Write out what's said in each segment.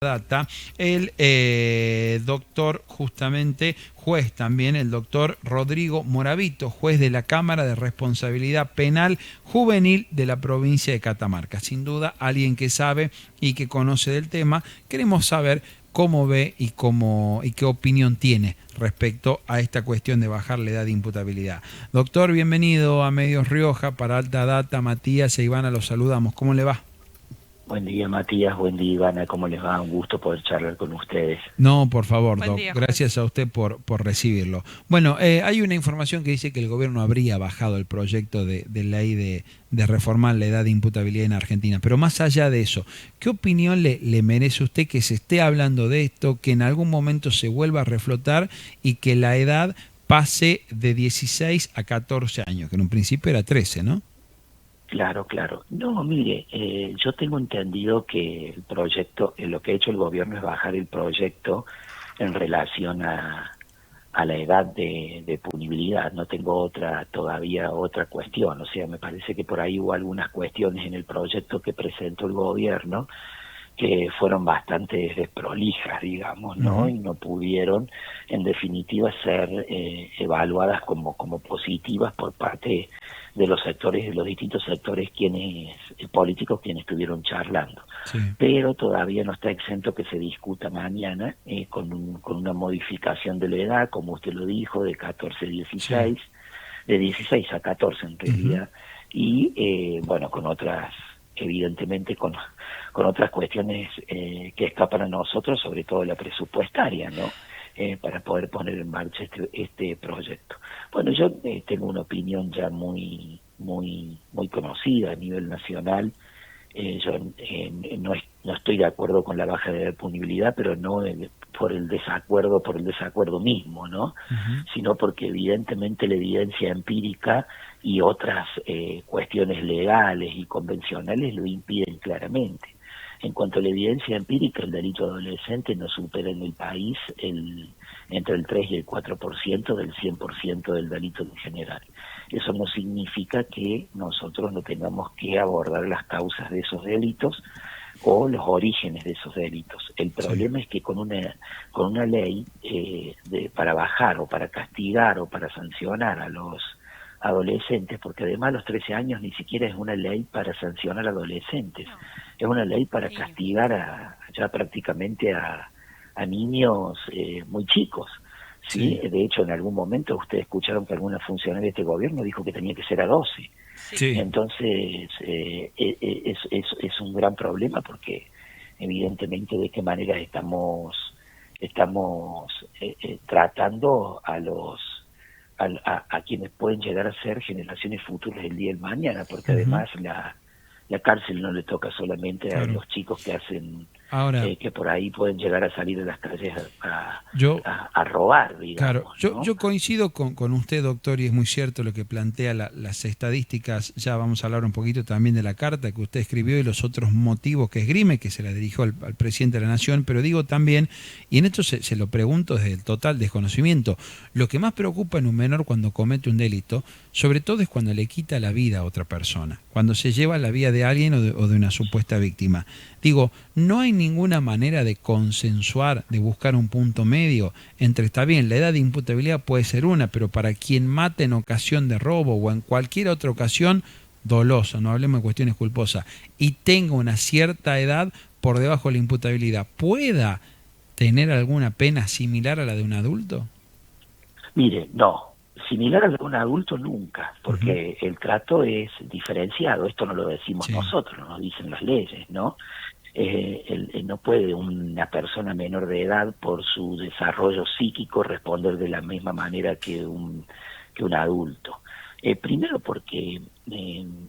Data, el doctor, justamente juez también, el doctor Rodrigo Moravito, juez de la Cámara de Responsabilidad Penal Juvenil de la provincia de Catamarca. Sin duda, alguien que sabe y que conoce del tema. Queremos saber cómo ve y qué opinión tiene respecto a esta cuestión de bajar la edad de imputabilidad. Doctor, bienvenido a Medios Rioja. Para Alta Data, Matías e Ivana los saludamos. ¿Cómo le va? Buen día, Matías. Buen día, Ivana. ¿Cómo les va? Un gusto poder charlar con ustedes. No, por favor, Buen Doc. día, Gracias a usted por recibirlo. Bueno, hay una información que dice que el gobierno habría bajado el proyecto de ley de reformar la edad de imputabilidad en Argentina. Pero más allá de eso, ¿qué opinión le merece a usted que se esté hablando de esto, que en algún momento se vuelva a reflotar y que la edad pase de 16 a 14 años, que en un principio era 13, ¿no? Claro, claro. No, mire, yo tengo entendido que el proyecto, lo que ha hecho el gobierno es bajar el proyecto en relación a la edad de punibilidad. No tengo todavía otra cuestión. O sea, me parece que por ahí hubo algunas cuestiones en el proyecto que presentó el gobierno que fueron bastante desprolijas, digamos, ¿no? Y no pudieron, en definitiva, ser evaluadas como positivas por parte de los sectores, de los distintos sectores políticos quienes estuvieron charlando. Sí. Pero todavía no está exento que se discuta mañana con una modificación de la edad, como usted lo dijo, de 14 a 16, sí. De 16 a 14 en realidad, y bueno, con otras, evidentemente con otras cuestiones que escapan a nosotros, sobre todo la presupuestaria, ¿no? Para poder poner en marcha este proyecto. Bueno, yo tengo una opinión ya muy conocida a nivel nacional. Yo no estoy de acuerdo con la baja de punibilidad, pero no por el desacuerdo mismo, ¿no? Sino porque evidentemente la evidencia empírica y otras cuestiones legales y convencionales lo impiden claramente. En cuanto a la evidencia empírica, el delito adolescente no supera en el país entre el 3 y el 4% del 100% del delito en general. Eso no significa que nosotros no tengamos que abordar las causas de esos delitos o los orígenes de esos delitos. El problema es que con una ley para bajar o para castigar o para sancionar a los adolescentes, porque además los 13 años ni siquiera es una ley para sancionar a adolescentes, es una ley para castigar ya prácticamente a niños muy chicos. ¿Sí? De hecho, en algún momento ustedes escucharon que alguna funcionaria de este gobierno dijo que tenía que ser a 12. Sí. Entonces, es un gran problema porque evidentemente de qué manera estamos tratando a quienes pueden llegar a ser generaciones futuras del día del mañana, porque además la cárcel no le toca solamente a los chicos que hacen que por ahí pueden llegar a salir de las calles a robar, digamos. Claro, ¿no? yo coincido con usted, doctor, y es muy cierto lo que plantea las estadísticas. Ya vamos a hablar un poquito también de la carta que usted escribió y los otros motivos que esgrime, que se la dirigió al presidente de la Nación, pero digo también, y en esto se lo pregunto desde el total desconocimiento, lo que más preocupa en un menor cuando comete un delito, sobre todo es cuando le quita la vida a otra persona, cuando se lleva la vida de alguien o de una supuesta víctima. Digo, no hay ninguna manera de consensuar, de buscar un punto medio entre, está bien, la edad de imputabilidad puede ser una, pero para quien mate en ocasión de robo o en cualquier otra ocasión dolosa, no hablemos de cuestiones culposas, y tenga una cierta edad por debajo de la imputabilidad, ¿pueda tener alguna pena similar a la de un adulto? Mire, no. Similar a la de un adulto nunca, porque el trato es diferenciado. Esto no lo decimos nosotros, no lo dicen las leyes, ¿no? No puede una persona menor de edad por su desarrollo psíquico responder de la misma manera que un adulto. Primero porque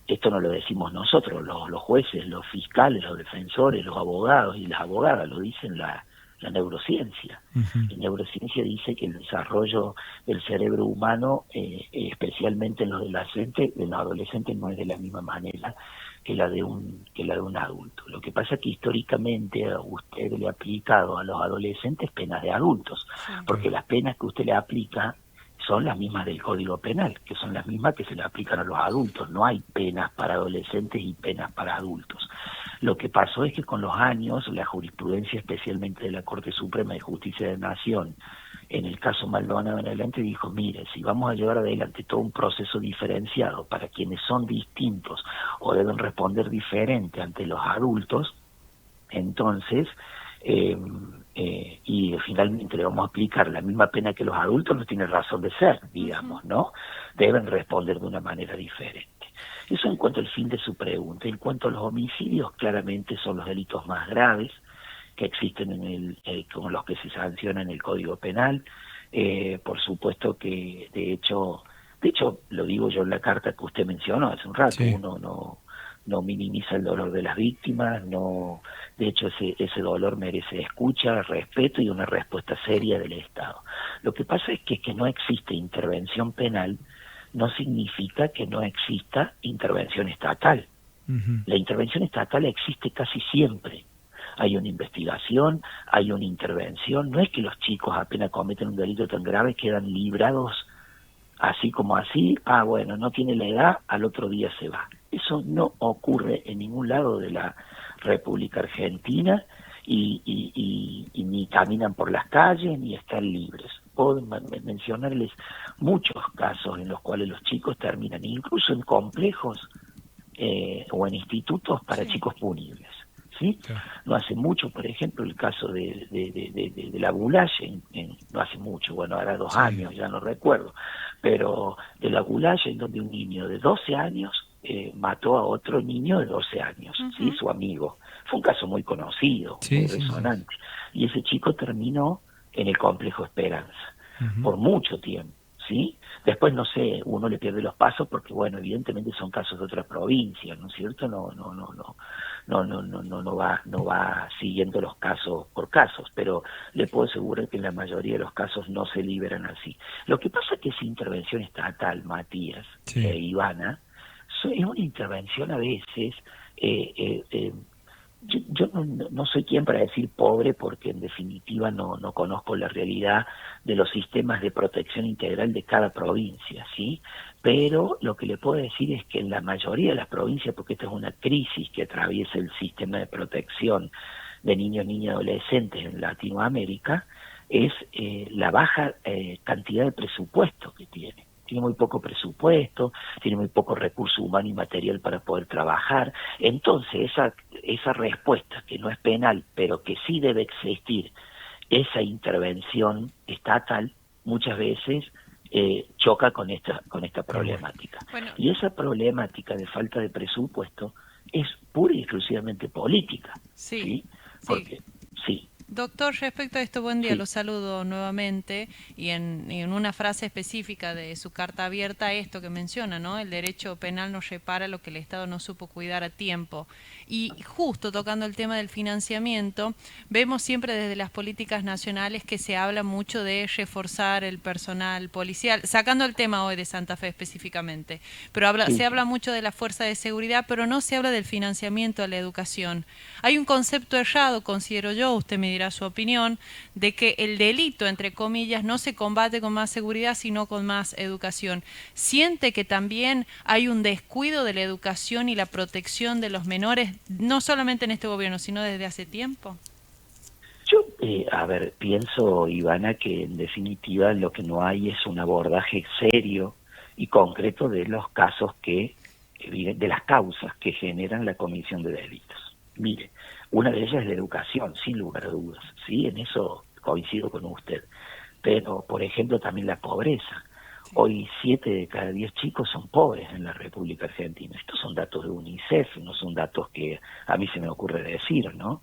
esto no lo decimos nosotros, los jueces, los fiscales, los defensores, los abogados y las abogadas, lo dicen la neurociencia. La neurociencia dice que el desarrollo del cerebro humano, especialmente en los adolescentes, no es de la misma manera que la de un adulto. Lo que pasa es que históricamente a usted le ha aplicado a los adolescentes penas de adultos, porque las penas que usted le aplica son las mismas del Código Penal, que son las mismas que se le aplican a los adultos. No hay penas para adolescentes y penas para adultos. Lo que pasó es que con los años la jurisprudencia, especialmente de la Corte Suprema de Justicia de la Nación, en el caso Maldonado en adelante, dijo, mire, si vamos a llevar adelante todo un proceso diferenciado para quienes son distintos o deben responder diferente ante los adultos, entonces, y finalmente le vamos a aplicar la misma pena que los adultos, no tiene razón de ser, digamos, ¿no? Deben responder de una manera diferente. Eso en cuanto al fin de su pregunta. En cuanto a los homicidios, claramente son los delitos más graves que existen con los que se sanciona en el Código Penal. Por supuesto que, de hecho, lo digo yo en la carta que usted mencionó hace un rato, sí. Uno no minimiza el dolor de las víctimas, no, de hecho ese dolor merece escucha, respeto y una respuesta seria del Estado. Lo que pasa es que no existe intervención penal no significa que no exista intervención estatal. La intervención estatal existe casi siempre. Hay una investigación, hay una intervención, no es que los chicos apenas cometen un delito tan grave quedan librados así como así, bueno, no tiene la edad, al otro día se va. Eso no ocurre en ningún lado de la República Argentina y ni caminan por las calles ni están libres. Puedo mencionarles muchos casos en los cuales los chicos terminan incluso en complejos o en institutos para chicos punibles. ¿Sí? Claro. No hace mucho, por ejemplo, el caso de la Goulaye, no hace mucho, bueno, ahora 2 años, ya no recuerdo, pero de la Goulaye, en donde un niño de 12 años mató a otro niño de 12 años, ¿sí? Su amigo. Fue un caso muy conocido, muy resonante. Y ese chico terminó en el complejo Esperanza, por mucho tiempo, ¿sí? Después, no sé, uno le pierde los pasos porque, bueno, evidentemente son casos de otras provincias, ¿no es cierto? No va siguiendo los casos por casos, pero le puedo asegurar que en la mayoría de los casos no se liberan así. Lo que pasa es que esa intervención estatal, Matías, Ivana, es una intervención a veces, yo no soy quien para decir pobre porque en definitiva no conozco la realidad de los sistemas de protección integral de cada provincia, ¿sí? Pero lo que le puedo decir es que en la mayoría de las provincias, porque esta es una crisis que atraviesa el sistema de protección de niños, niñas y adolescentes en Latinoamérica, es la baja cantidad de presupuesto que tiene. Tiene muy poco presupuesto, tiene muy poco recurso humano y material para poder trabajar. Entonces, esa respuesta, que no es penal, pero que sí debe existir, esa intervención estatal, muchas veces choca con esta problemática. Bueno. Y esa problemática de falta de presupuesto es pura y exclusivamente política. ¿Sí? Porque, sí. Doctor, respecto a esto, buen día, lo saludo nuevamente y en una frase específica de su carta abierta, esto que menciona, ¿no? El derecho penal no repara lo que el Estado no supo cuidar a tiempo. Y justo tocando el tema del financiamiento, vemos siempre desde las políticas nacionales que se habla mucho de reforzar el personal policial, sacando el tema hoy de Santa Fe específicamente, pero se habla mucho de la fuerza de seguridad, pero no se habla del financiamiento a la educación. Hay un concepto errado, considero yo, usted me dirá su opinión, de que el delito, entre comillas, no se combate con más seguridad, sino con más educación. ¿Siente que también hay un descuido de la educación y la protección de los menores, no solamente en este gobierno, sino desde hace tiempo? Yo, pienso, Ivana, que en definitiva lo que no hay es un abordaje serio y concreto de los casos de las causas que generan la comisión de delitos. Mire, una de ellas es la educación, sin lugar a dudas, ¿sí? En eso coincido con usted. Pero, por ejemplo, también la pobreza. Hoy 7 de cada 10 chicos son pobres en la República Argentina. Estos son datos de UNICEF, no son datos que a mí se me ocurre decir, ¿no?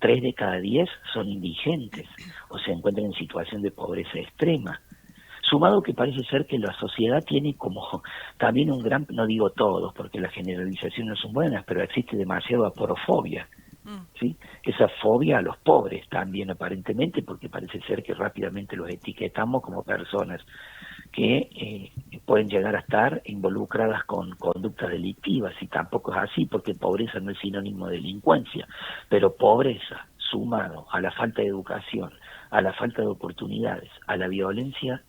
3 de cada 10 son indigentes o se encuentran en situación de pobreza extrema. Sumado que parece ser que la sociedad tiene como también un gran, no digo todos, porque las generalizaciones no son buenas, pero existe demasiada aporofobia, ¿sí? Esa fobia a los pobres también aparentemente, porque parece ser que rápidamente los etiquetamos como personas que pueden llegar a estar involucradas con conductas delictivas, y tampoco es así, porque pobreza no es sinónimo de delincuencia, pero pobreza sumado a la falta de educación, a la falta de oportunidades, a la violencia,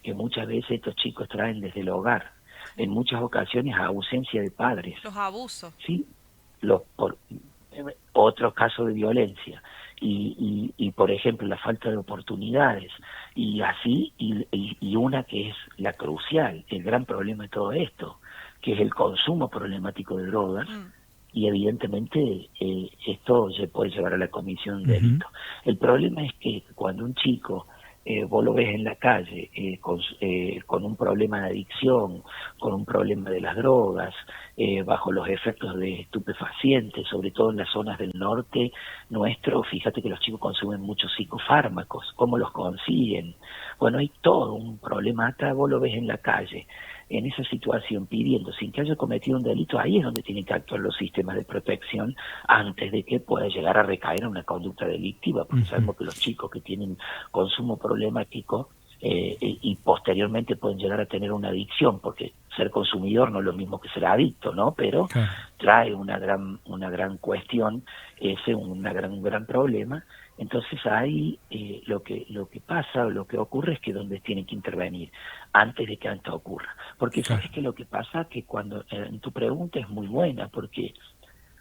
que muchas veces estos chicos traen desde el hogar, en muchas ocasiones a ausencia de padres. Los abusos. ¿Sí? Otros casos de violencia. Y, por ejemplo, la falta de oportunidades. Y así, y una que es la crucial, el gran problema de todo esto, que es el consumo problemático de drogas. Y evidentemente esto se puede llevar a la comisión de delito. El problema es que cuando un chico vos lo ves en la calle con un problema de adicción, con un problema de las drogas, bajo los efectos de estupefacientes, sobre todo en las zonas del norte nuestro, fíjate que los chicos consumen muchos psicofármacos, ¿cómo los consiguen? Bueno, hay todo un problema acá, vos lo ves en la calle, en esa situación pidiendo, sin que haya cometido un delito, ahí es donde tienen que actuar los sistemas de protección antes de que pueda llegar a recaer en una conducta delictiva, porque sabemos que los chicos que tienen consumo problemático y posteriormente pueden llegar a tener una adicción, porque ser consumidor no es lo mismo que ser adicto, ¿no? Pero trae una gran cuestión, un gran problema. Entonces ahí lo que pasa, lo que ocurre es que donde tienen que intervenir antes de que esto ocurra. Porque sabes que lo que pasa que cuando en tu pregunta es muy buena, porque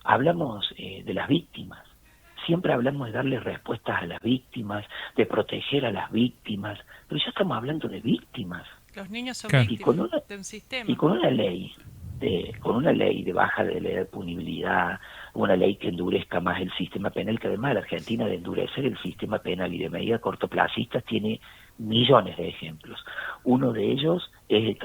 hablamos de las víctimas. Siempre hablamos de darle respuestas a las víctimas, de proteger a las víctimas, pero ya estamos hablando de víctimas. Los niños son víctimas de un sistema. Y con una ley de baja de la edad de punibilidad, una ley que endurezca más el sistema penal, que además la Argentina de endurecer el sistema penal y de medidas cortoplacistas tiene millones de ejemplos. Uno de ellos es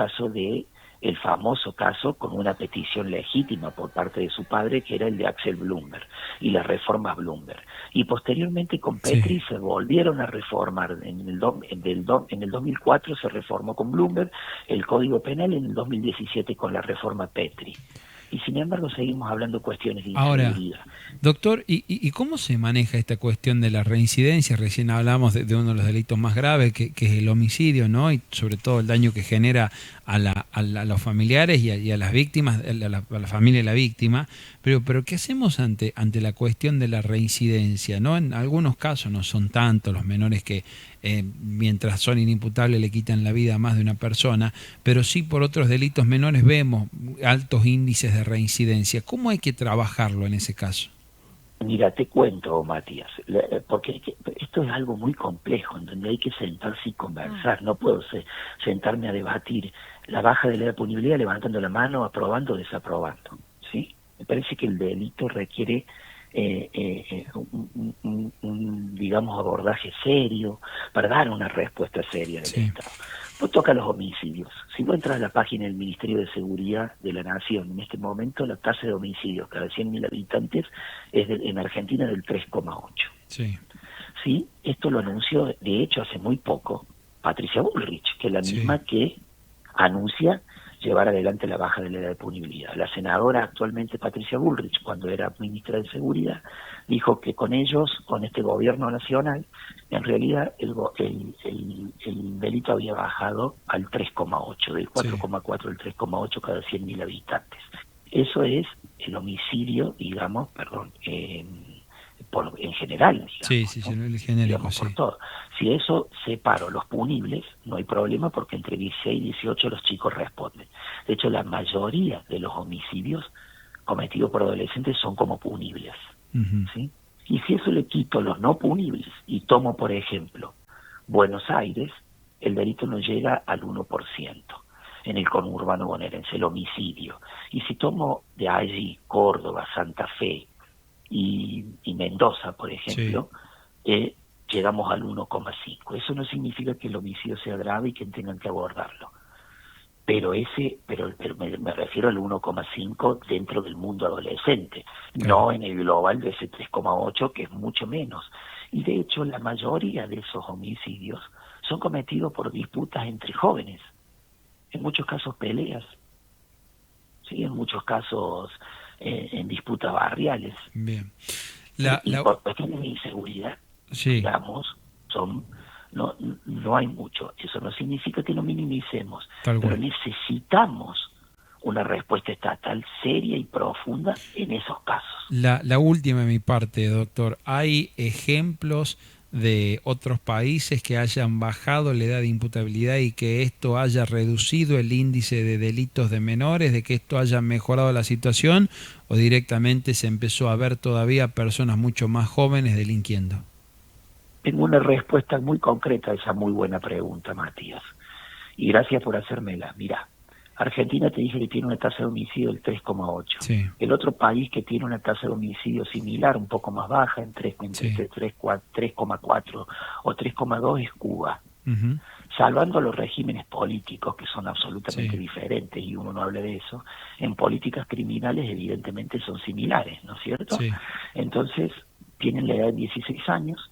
el famoso caso con una petición legítima por parte de su padre, que era el de Axel Bloomberg y las reformas Bloomberg. Y posteriormente con Petri se volvieron a reformar. En el 2004 se reformó con Bloomberg el Código Penal, en el 2017 con la reforma Petri. Y sin embargo seguimos hablando cuestiones de inseguridad. Ahora, doctor, ¿y cómo se maneja esta cuestión de la reincidencia? Recién hablamos de uno de los delitos más graves, que es el homicidio, ¿no? Y sobre todo el daño que genera a los familiares y a las víctimas, a la familia de la víctima. Pero ¿qué hacemos ante la cuestión de la reincidencia, ¿no? En algunos casos no son tantos los menores que mientras son inimputables le quitan la vida a más de una persona, pero sí por otros delitos menores vemos altos índices de reincidencia. ¿Cómo hay que trabajarlo en ese caso? Mira, te cuento, Matías, porque esto es algo muy complejo, en donde hay que sentarse y conversar. No puedo sentarme a debatir la baja de la punibilidad levantando la mano, aprobando o desaprobando, ¿sí? Me parece que el delito requiere digamos, abordaje serio para dar una respuesta seria del Estado. Pues toca los homicidios. Si vos entras a la página del Ministerio de Seguridad de la Nación, en este momento la tasa de homicidios cada 100.000 habitantes es en Argentina del 3,8. Sí, esto lo anunció, de hecho, hace muy poco, Patricia Bullrich, que es la misma que anuncia llevar adelante la baja de la edad de punibilidad. La senadora actualmente, Patricia Bullrich, cuando era ministra de Seguridad, dijo que con ellos, con este gobierno nacional, en realidad el delito había bajado al 3,8, del 4,4 al 3,8 cada 100.000 habitantes. Eso es el homicidio, digamos, en general, digamos, por todo. Si eso separo los punibles, no hay problema, porque entre 16 y 18 los chicos responden. De hecho, la mayoría de los homicidios cometidos por adolescentes son como punibles. ¿Sí? Y si eso le quito los no punibles y tomo, por ejemplo, Buenos Aires, el delito no llega al 1% en el conurbano bonaerense, el homicidio. Y si tomo de allí Córdoba, Santa Fe y Mendoza, por ejemplo, llegamos al 1,5. Eso no significa que el homicidio sea grave y que tengan que abordarlo. Pero me refiero al 1,5 dentro del mundo adolescente, no en el global de ese 3,8, que es mucho menos. Y de hecho la mayoría de esos homicidios son cometidos por disputas entre jóvenes, en muchos casos peleas, ¿sí? En muchos casos en disputas barriales. Bien. Y por cuestiones de inseguridad, digamos, no hay mucho. Eso no significa que lo minimicemos, pero necesitamos una respuesta estatal seria y profunda en esos casos. La última de mi parte, doctor. ¿Hay ejemplos de otros países que hayan bajado la edad de imputabilidad y que esto haya reducido el índice de delitos de menores, de que esto haya mejorado la situación, o directamente se empezó a ver todavía personas mucho más jóvenes delinquiendo? Tengo una respuesta muy concreta a esa muy buena pregunta, Matías. Y gracias por hacérmela. Mira, Argentina te dije que tiene una tasa de homicidio del 3,8. Sí. El otro país que tiene una tasa de homicidio similar, un poco más baja, entre 3,4 o 3,2 es Cuba. Uh-huh. Salvando los regímenes políticos, que son absolutamente diferentes, y uno no habla de eso, en políticas criminales evidentemente son similares, ¿no es cierto? Sí. Entonces, tienen la edad de 16 años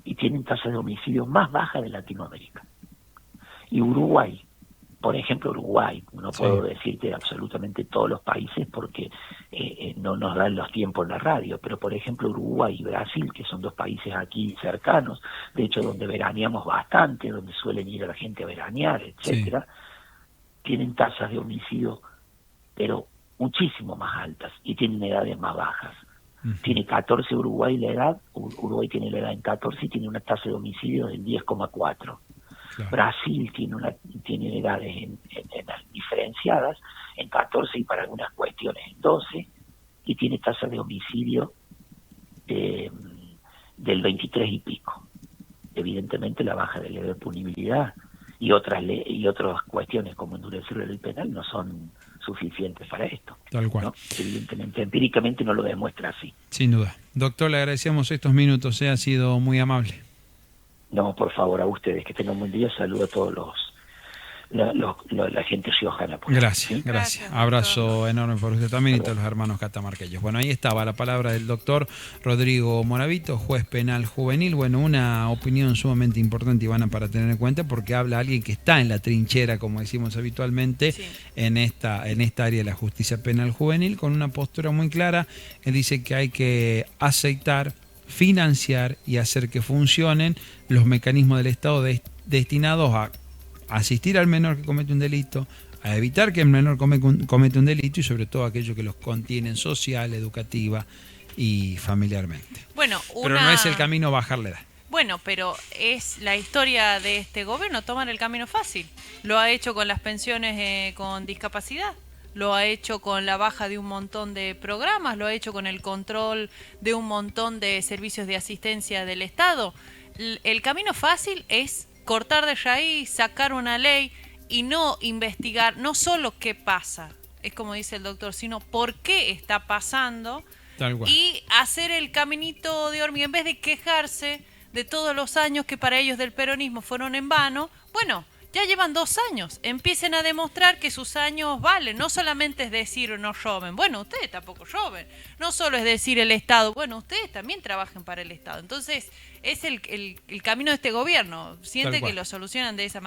y tienen tasas de homicidio más bajas de Latinoamérica. Y Uruguay, por ejemplo, Uruguay, no puedo decirte absolutamente todos los países porque no nos dan los tiempos en la radio, pero por ejemplo Uruguay y Brasil, que son dos países aquí cercanos, de hecho donde veraneamos bastante, donde suelen ir a la gente a veranear, etcétera, tienen tasas de homicidio, pero muchísimo más altas y tienen edades más bajas. Tiene 14 Uruguay la edad, Uruguay tiene la edad en 14 y tiene una tasa de homicidio del 10,4. Claro. Brasil tiene edades en diferenciadas en 14 y para algunas cuestiones en 12 y tiene tasas de homicidio del 23 y pico. Evidentemente la baja de la edad de punibilidad y otras cuestiones como endurecer la ley penal no son suficientes para esto. Tal cual. ¿No? Evidentemente, empíricamente no lo demuestra así. Sin duda. Doctor, le agradecemos estos minutos, ha sido muy amable. No, por favor, a ustedes, que tengan un buen día. Saludo a todos la gente riojana. Gracias, gracias. Abrazo enorme por usted también y todos los hermanos catamarqueños. Bueno, ahí estaba la palabra del doctor Rodrigo Moravito, juez penal juvenil. Bueno, una opinión sumamente importante, Ivana, para tener en cuenta, porque habla alguien que está en la trinchera, como decimos habitualmente, en esta área de la justicia penal juvenil, con una postura muy clara. Él dice que hay que aceitar, financiar y hacer que funcionen los mecanismos del Estado destinados a asistir al menor que comete un delito, a evitar que el menor cometa un delito y sobre todo aquello que los contienen social, educativa y familiarmente. Bueno, pero no es el camino bajar la edad. Bueno, pero es la historia de este gobierno tomar el camino fácil. Lo ha hecho con las pensiones con discapacidad. Lo ha hecho con la baja de un montón de programas, lo ha hecho con el control de un montón de servicios de asistencia del Estado. El camino fácil es cortar de raíz, sacar una ley y no investigar, no solo qué pasa, es como dice el doctor, sino por qué está pasando. Tal cual. Y hacer el caminito de hormiga, en vez de quejarse de todos los años que para ellos del peronismo fueron en vano. Bueno, ya llevan 2 años, empiecen a demostrar que sus años valen, no solamente es decir no roben, bueno, ustedes tampoco roben, no solo es decir el Estado, bueno, ustedes también trabajen para el Estado. Entonces, es el camino de este gobierno, siente que lo solucionan de esa manera.